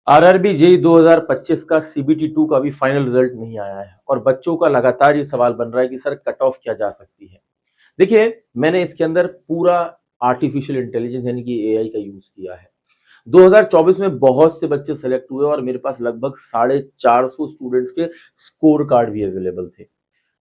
RRB JE 2025 का CBT 2 का भी फाइनल रिजल्ट नहीं आया है और बच्चों का लगातार ये सवाल बन रहा है कि सर कट ऑफ क्या जा सकती है। देखिए, मैंने इसके अंदर पूरा आर्टिफिशियल इंटेलिजेंस यानी कि एआई का यूज किया है। 2024 में बहुत से बच्चे सेलेक्ट हुए और मेरे पास लगभग 450 स्टूडेंट्स के स्कोर कार्ड भी अवेलेबल थे।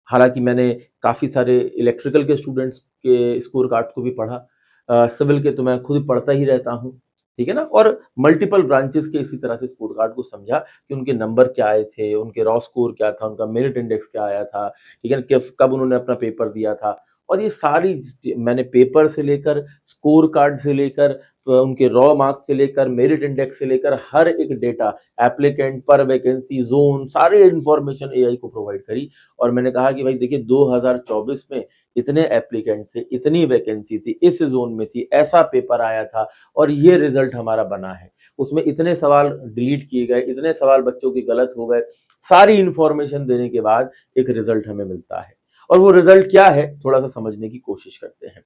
हालांकि मैंने काफी सारे इलेक्ट्रिकल के स्टूडेंट्स के स्कोर कार्ड को भी पढ़ा, सिविल के तो मैं खुद पढ़ता ही रहता हूँ, ठीक है ना। और मल्टीपल ब्रांचेस के इसी तरह से स्कोर कार्ड को समझा कि उनके नंबर क्या आए थे, उनके रॉ स्कोर क्या था, उनका मेरिट इंडेक्स क्या आया था, ठीक है ना, कब उन्होंने अपना पेपर दिया था। और ये सारी मैंने पेपर से लेकर स्कोर कार्ड से लेकर उनके रॉ मार्क्स से लेकर मेरिट इंडेक्स से लेकर हर एक डेटा, एप्लीकेंट पर वैकेंसी जोन, सारे इंफॉर्मेशन एआई को प्रोवाइड करी। और मैंने कहा कि भाई देखिए, 2024 में इतने एप्लीकेंट थे, इतनी वैकेंसी थी, इस जोन में थी, ऐसा पेपर आया था और ये रिजल्ट हमारा बना है। उसमें इतने सवाल डिलीट किए गए, इतने सवाल बच्चों के गलत हो गए। सारी इंफॉर्मेशन देने के बाद एक रिजल्ट हमें मिलता है। और वो रिजल्ट क्या है, थोड़ा सा समझने की कोशिश करते हैं।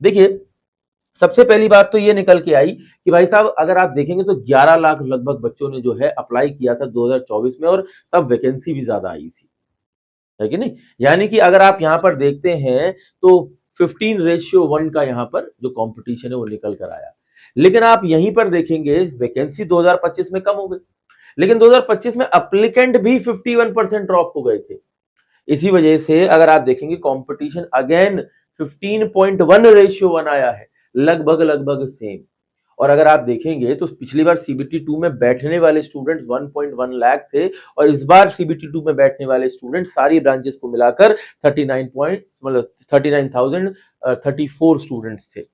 देखिए, सबसे पहली बात तो ये निकल के आई कि भाई साहब, अगर आप देखेंगे तो 11 लाख लगभग बच्चों ने जो है अप्लाई किया था 2024 में, और तब वैकेंसी भी ज्यादा आई थी, है कि नहीं। यानी कि अगर आप यहाँ पर देखते हैं तो 15:1 का यहाँ पर जो कंपटीशन है वो निकल कर आया। लेकिन आप यहीं पर देखेंगे वैकेंसी 2025 में कम हो गई, लेकिन 2025 में अप्लीकेंट भी 51% ड्रॉप हो गए थे। इसी वजह से अगर आप देखेंगे कंपटीशन अगेन 15.1:1 आया है, लगभग लगभग सेम। और अगर आप देखेंगे तो पिछली बार सीबीटी 2 में बैठने वाले स्टूडेंट्स 1.1 लाख थे, और इस बार सीबीटी 2 में बैठने वाले स्टूडेंट सारी ब्रांचेस को मिलाकर 39,34 स्टूडेंट्स थे।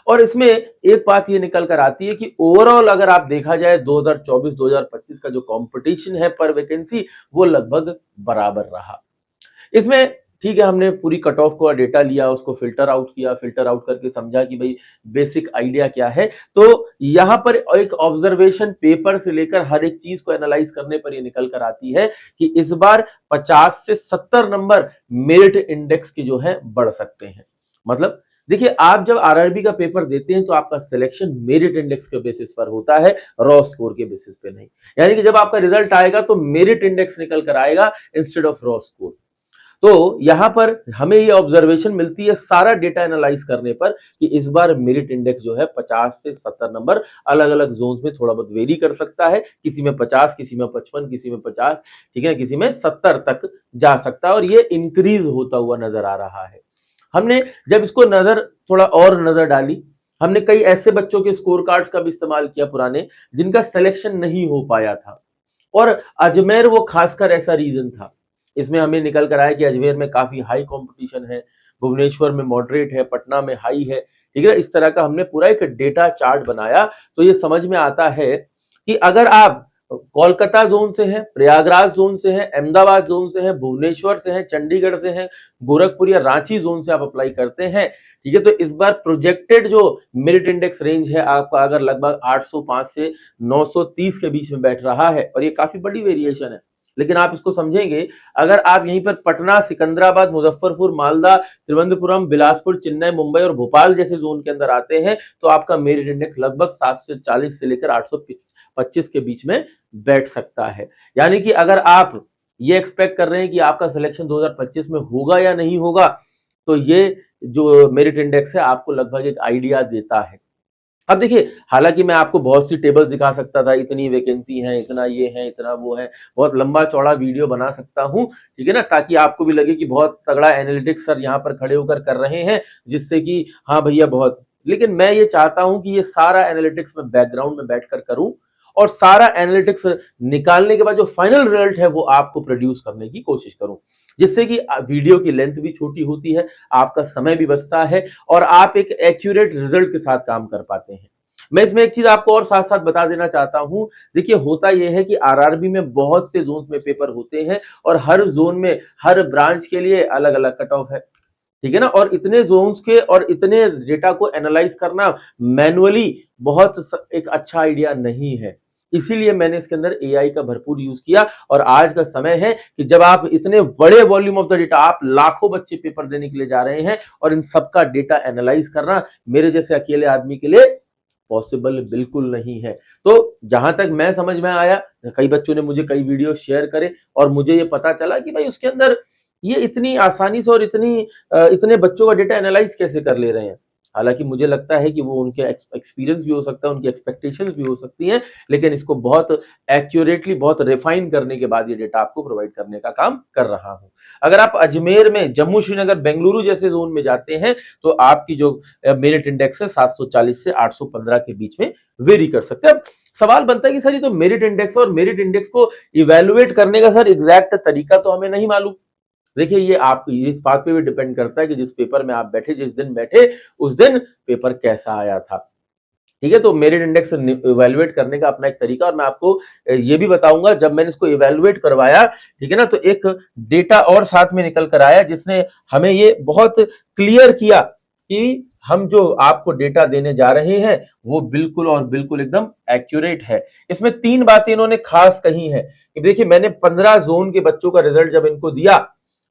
और इसमें एक बात ये निकल कर आती है कि ओवरऑल अगर आप देखा जाए 2024-2025 का जो कंपटीशन है पर वैकेंसी, वो लगभग बराबर रहा। इसमें ठीक है, हमने पूरी कट ऑफ का डेटा लिया, उसको फिल्टर आउट किया, फिल्टर आउट करके समझा कि भाई बेसिक आइडिया क्या है। तो यहां पर एक ऑब्जर्वेशन पेपर से लेकर हर एक चीज को एनालाइज करने पर ये निकल कर आती है कि इस बार 50 से 70 नंबर मेरिट इंडेक्स के जो है बढ़ सकते हैं। मतलब देखिए, आप जब आरआरबी का पेपर देते हैं तो आपका सिलेक्शन मेरिट इंडेक्स के बेसिस पर होता है, रॉ स्कोर के बेसिस पे नहीं। यानी कि जब आपका रिजल्ट आएगा तो मेरिट इंडेक्स निकल कर आएगा इंस्टेड ऑफ रॉ स्कोर। तो यहां पर हमें ये ऑब्जर्वेशन मिलती है सारा डेटा एनालाइज करने पर कि इस बार मेरिट इंडेक्स जो है 50 से 70 नंबर, अलग अलग जोन्स में थोड़ा बहुत वेरी कर सकता है, किसी में 50, किसी में 55, किसी में 50, ठीक है, किसी में 70 तक जा सकता है, और ये इंक्रीज होता हुआ नजर आ रहा है। हमने जब इसको नजर थोड़ा और नजर डाली, हमने कई ऐसे बच्चों के स्कोर कार्ड्स का भी इस्तेमाल किया पुराने, जिनका सिलेक्शन नहीं हो पाया था। और अजमेर वो खासकर ऐसा रीजन था। इसमें हमें निकल कर आया कि अजमेर में काफी हाई कंपटीशन है, भुवनेश्वर में मॉडरेट है, पटना में हाई है, ठीक है। इस तरह का हमने पूरा एक डेटा चार्ट बनाया। तो ये समझ में आता है कि अगर आप कोलकाता जोन से हैं, प्रयागराज जोन से हैं, अहमदाबाद जोन से हैं, भुवनेश्वर से हैं, चंडीगढ़ से हैं, गोरखपुर या रांची जोन से आप अप्लाई करते हैं, ठीक है, तो इस बार प्रोजेक्टेड जो मेरिट इंडेक्स रेंज है आपका अगर लगभग 805 से 930 के बीच में बैठ रहा है, और ये काफी बड़ी वेरिएशन है। लेकिन आप इसको समझेंगे, अगर आप यहीं पर पटना, सिकंदराबाद, मुजफ्फरपुर, मालदा, त्रिवेंद्रपुरम, बिलासपुर, चेन्नई, मुंबई और भोपाल जैसे जोन के अंदर आते हैं, तो आपका मेरिट इंडेक्स लगभग 740 से लेकर 825 के बीच में बैठ सकता है। यानी कि अगर आप ये एक्सपेक्ट कर रहे हैं कि आपका सिलेक्शन 2025 में होगा या नहीं होगा, तो ये जो मेरिट इंडेक्स है आपको लगभग एक आइडिया देता है। अब देखिए, हालांकि मैं आपको बहुत सी टेबल्स दिखा सकता था, इतनी वैकेंसी है, इतना ये है, इतना वो है, बहुत लंबा चौड़ा वीडियो बना सकता हूं, ठीक है ना, ताकि आपको भी लगे कि बहुत तगड़ा एनालिटिक्स सर यहाँ पर खड़े होकर कर रहे हैं, जिससे कि हाँ भैया बहुत। लेकिन मैं ये चाहता हूं कि ये सारा एनालिटिक्स में बैकग्राउंड में बैठकर करूं, और सारा एनालिटिक्स निकालने के बाद जो फाइनल रिजल्ट है वो आपको प्रोड्यूस करने की कोशिश करूं, जिससे कि वीडियो की लेंथ भी छोटी होती है, आपका समय भी बचता है, और आप एक एक्यूरेट रिजल्ट के साथ काम कर पाते हैं। मैं इसमें एक चीज आपको और साथ साथ बता देना चाहता हूं। देखिए, होता यह है कि आरआरबी में बहुत से जोन में पेपर होते हैं, और हर जोन में हर ब्रांच के लिए अलग अलग कट ऑफ है, ठीक है ना। और इतने जोन्स के और इतने डेटा को एनालाइज करना मैनुअली बहुत एक अच्छा आइडिया नहीं है। इसीलिए मैंने इसके अंदर एआई का भरपूर यूज किया। और आज का समय है कि जब आप इतने बड़े वॉल्यूम ऑफ द डेटा, आप लाखों बच्चे पेपर देने के लिए जा रहे हैं, और इन सबका डेटा एनालाइज करना मेरे जैसे अकेले आदमी के लिए पॉसिबल बिल्कुल नहीं है। तो जहां तक मैं समझ में आया, कई बच्चों ने मुझे कई वीडियो शेयर करे और मुझे ये पता चला कि भाई उसके अंदर ये इतनी आसानी से और इतने बच्चों का डेटा एनालाइज कैसे कर ले रहे हैं। हालांकि मुझे लगता है कि वो उनके एक्सपीरियंस भी हो सकता है, उनकी एक्सपेक्टेशंस भी हो सकती हैं, लेकिन इसको बहुत एक्यूरेटली, बहुत रिफाइन करने के बाद ये डेटा आपको प्रोवाइड करने का काम कर रहा हूं। अगर आप अजमेर में, जम्मू श्रीनगर बेंगलुरु जैसे जोन में जाते हैं तो आपकी जो मेरिट इंडेक्स है 740 से 815 के बीच में वेरी कर सकते हैं। अब सवाल बनता है कि सर ये तो मेरिट इंडेक्स और मेरिट इंडेक्स को इवेलुएट करने का सर एग्जैक्ट तरीका तो हमें नहीं मालूम। देखिए ये आप इस बात पे भी डिपेंड करता है कि जिस पेपर में आप बैठे, जिस दिन बैठे, उस दिन पेपर कैसा आया था। ठीक है, तो मेरिट इंडेक्स इवेलुएट करने का अपना एक तरीका, और मैं आपको ये भी बताऊंगा जब मैंने इसको इवेलुएट करवाया, ठीक है ना, तो एक डेटा और साथ में निकल कर आया जिसने हमें ये बहुत क्लियर किया कि हम जो आपको डेटा देने जा रहे हैं वो बिल्कुल और बिल्कुल एकदम एक्यूरेट है। इसमें 3 बातें इन्होंने खास कही है कि देखिए मैंने 15 जोन के बच्चों का रिजल्ट जब इनको दिया,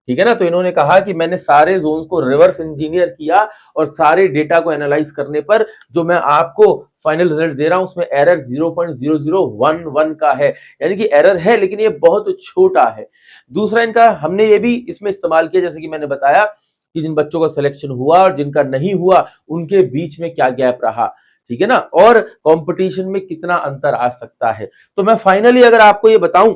ठीक है ना, तो इन्होंने कहा कि मैंने सारे जोन्स को रिवर्स इंजीनियर किया और सारे डेटा को एनालाइज करने पर जो मैं आपको फाइनल रिजल्ट दे रहा हूं उसमें एरर 0.0011 का है, यानी कि एरर है लेकिन ये बहुत छोटा है। दूसरा इनका हमने ये भी इसमें इस्तेमाल किया, जैसे कि मैंने बताया कि जिन बच्चों का सिलेक्शन हुआ और जिनका नहीं हुआ उनके बीच में क्या गैप रहा, ठीक है ना, और कंपटीशन में कितना अंतर आ सकता है। तो मैं फाइनली अगर आपको ये बताऊं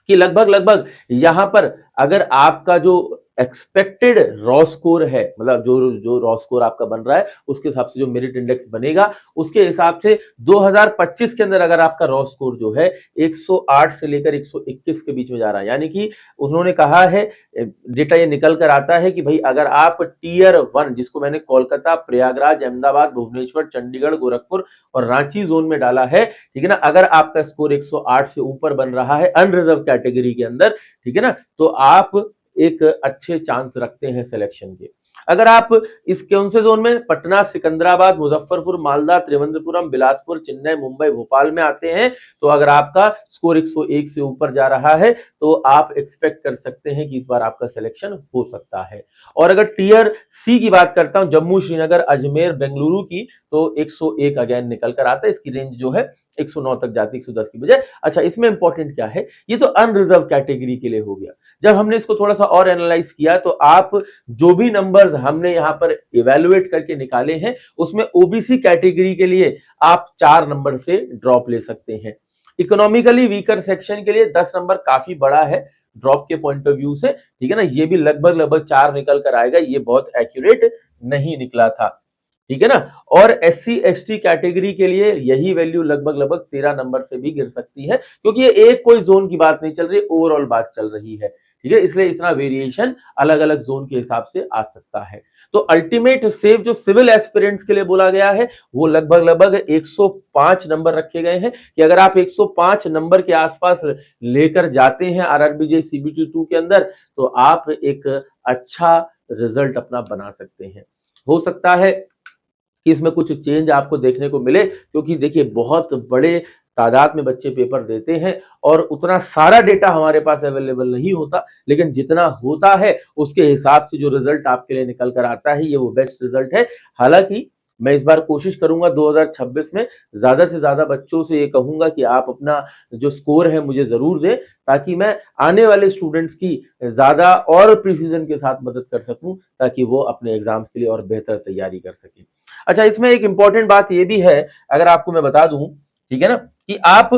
कि लगभग लगभग यहां पर अगर आपका जो एक्सपेक्टेड रॉ स्कोर है, मतलब जो जो रॉ स्कोर आपका बन रहा है उसके हिसाब से जो मेरिट इंडेक्स बनेगा उसके हिसाब से 2025 के अंदर अगर आपका रॉ स्कोर जो है 108 से लेकर 121 के बीच में जा रहा है, यानी कि उन्होंने कहा है, डेटा ये निकल कर आता है कि भाई अगर आप टीयर 1, जिसको मैंने कोलकाता, प्रयागराज, अहमदाबाद, भुवनेश्वर, चंडीगढ़, गोरखपुर और रांची जोन में डाला है, ठीक है ना, अगर आपका स्कोर 108 से ऊपर बन रहा है अनरिजर्व कैटेगरी के अंदर, ठीक है ना, तो आप एक अच्छे चांस रखते हैं सिलेक्शन के। अगर आप इस कौन से जोन में, पटना, सिकंदराबाद, मुजफ्फरपुर, मालदा, त्रिवेंद्रपुरम, बिलासपुर, चेन्नई, मुंबई, भोपाल में आते हैं, तो अगर आपका स्कोर 101 से ऊपर जा रहा है तो आप एक्सपेक्ट कर सकते हैं कि इस बार आपका सिलेक्शन हो सकता है। और अगर टीयर सी की बात करता हूं, जम्मू, श्रीनगर, अजमेर, बेंगलुरु की, तो 101 अगेन निकल कर आता है। इसकी रेंज जो है 109 तक जाती है 110 की बजाय। अच्छा, इसमें इंपॉर्टेंट क्या है, ये तो अनरिजर्व कैटेगरी के लिए हो गया। जब हमने इसको थोड़ा सा और एनालाइज किया तो आप जो भी नंबर्स हमने यहां पर इवेलुएट करके निकाले हैं उसमें ओबीसी कैटेगरी के लिए आप 4 नंबर से ड्रॉप ले सकते हैं। इकोनॉमिकली वीकर सेक्शन के लिए 10 नंबर काफी बड़ा है ड्रॉप के पॉइंट ऑफ व्यू से, ठीक है ना, ये भी लगभग लगभग 4 निकल कर आएगा, ये बहुत एक्यूरेट नहीं निकला था, ठीक है ना। और एससी एसटी कैटेगरी के लिए यही वैल्यू लगभग लगभग 13 नंबर से भी गिर सकती है, क्योंकि ये एक कोई जोन की बात नहीं चल रही, ओवरऑल बात चल रही है, ठीक है, इसलिए इतना वेरिएशन अलग अलग जोन के हिसाब से आ सकता है। तो अल्टीमेट सेव जो सिविल एस्पिरेंट्स के लिए बोला गया है वो लगभग लगभग 105 नंबर रखे गए हैं, कि अगर आप 105 नंबर के आसपास लेकर जाते हैं आरआरबी सीबीटी 2 के अंदर तो आप एक अच्छा रिजल्ट अपना बना सकते हैं। हो सकता है कि इसमें कुछ चेंज आपको देखने को मिले, क्योंकि देखिए बहुत बड़े तादाद में बच्चे पेपर देते हैं और उतना सारा डेटा हमारे पास अवेलेबल नहीं होता, लेकिन जितना होता है उसके हिसाब से जो रिजल्ट आपके लिए निकल कर आता है ये वो बेस्ट रिजल्ट है। हालांकि मैं इस बार कोशिश करूंगा 2026 में ज्यादा से ज्यादा बच्चों से ये कहूंगा कि आप अपना जो स्कोर है मुझे जरूर दें, ताकि मैं आने वाले स्टूडेंट्स की ज्यादा और प्रिसीजन के साथ मदद कर सकूं, ताकि वो अपने एग्जाम्स के लिए और बेहतर तैयारी कर सके। अच्छा, इसमें एक इंपॉर्टेंट बात ये भी है, अगर आपको मैं बता दूं, ठीक है ना, कि आप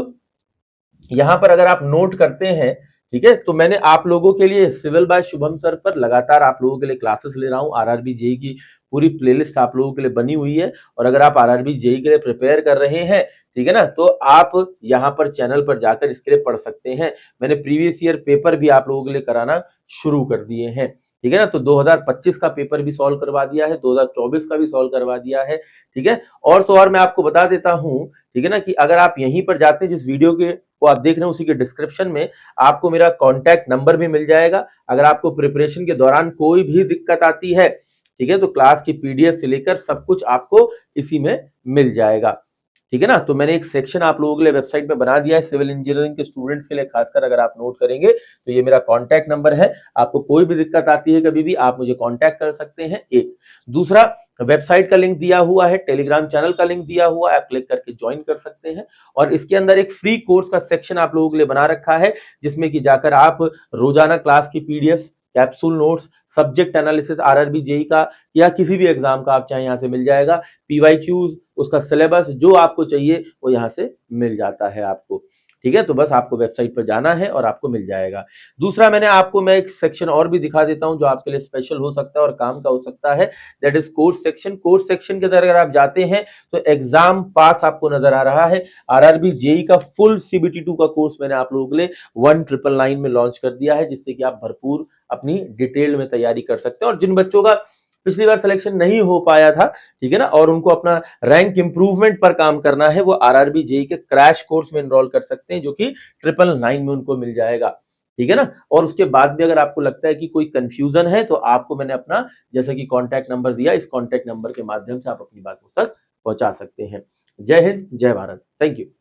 यहां पर अगर आप नोट करते हैं, ठीक है, तो मैंने आप लोगों के लिए सिविल बाय शुभम सर पर लगातार आप लोगों के लिए क्लासेस ले रहा हूं। आरआरबी जेई की पूरी प्लेलिस्ट आप लोगों के लिए बनी हुई है, और अगर आप आरआरबी जेई के लिए प्रिपेयर कर रहे हैं, ठीक है ना, तो आप यहां पर चैनल पर जाकर इसके लिए पढ़ सकते हैं। मैंने प्रीवियस ईयर पेपर भी आप लोगों के लिए कराना शुरू कर दिए हैं, ठीक है ना, तो 2025 का पेपर भी सॉल्व करवा दिया है, 2024 का भी सॉल्व करवा दिया है, ठीक है। और तो और मैं आपको बता देता हूं, ठीक है ना, कि अगर आप यहीं पर जाते हैं, जिस वीडियो के को आप देख रहे हैं उसी के डिस्क्रिप्शन में आपको मेरा कॉन्टैक्ट नंबर भी मिल जाएगा। अगर आपको प्रिपरेशन के दौरान कोई भी दिक्कत आती है, ठीक है, तो क्लास की पीडीएफ से लेकर सब कुछ आपको इसी में मिल जाएगा, ठीक है ना। तो मैंने एक सेक्शन आप लोगों के लिए वेबसाइट पे बना दिया है सिविल इंजीनियरिंग के स्टूडेंट्स के लिए, खासकर अगर आप नोट करेंगे तो ये मेरा कॉन्टैक्ट नंबर है। आपको कोई भी दिक्कत आती है कभी भी आप मुझे कॉन्टैक्ट कर सकते हैं। एक दूसरा, वेबसाइट का लिंक दिया हुआ है, टेलीग्राम चैनल का लिंक दिया हुआ है, आप क्लिक करके ज्वाइन कर सकते हैं। और इसके अंदर एक फ्री कोर्स का सेक्शन आप लोगों के लिए बना रखा है, जिसमें कि जाकर आप रोजाना क्लास की PDF, capsule notes, subject analysis RRB JE का या किसी भी एग्जाम का आप चाहे यहाँ से मिल जाएगा, पीवाईक्यूज, उसका सिलेबस जो आपको चाहिए वो यहाँ से मिल जाता है आपको। ठीक है, तो बस आपको वेबसाइट पर जाना है और आपको मिल जाएगा। दूसरा मैं एक सेक्शन और भी दिखा देता हूं जो आपके लिए स्पेशल हो सकता है और काम का हो सकता है, that is course section. Course section के अंदर अगर आप जाते हैं तो एग्जाम पास आपको नजर आ रहा है। आरआरबी जेई का फुल सीबीटी 2 का कोर्स मैंने आप लोगों के लिए 1999 में लॉन्च कर दिया है, जिससे कि आप भरपूर अपनी डिटेल में तैयारी कर सकते हैं। और जिन बच्चों का पिछली बार सिलेक्शन नहीं हो पाया था, ठीक है ना, और उनको अपना रैंक इंप्रूवमेंट पर काम करना है, वो आरआरबी जेई के क्रैश कोर्स में एनरोल कर सकते हैं, जो कि 999 में उनको मिल जाएगा। ठीक है ना। और उसके बाद भी अगर आपको लगता है कि कोई कंफ्यूजन है तो आपको मैंने अपना जैसे कि कांटेक्ट नंबर दिया, इस कांटेक्ट नंबर के माध्यम से आप अपनी बात तक पहुंचा सकते हैं। जय हिंद, जय भारत, थैंक यू।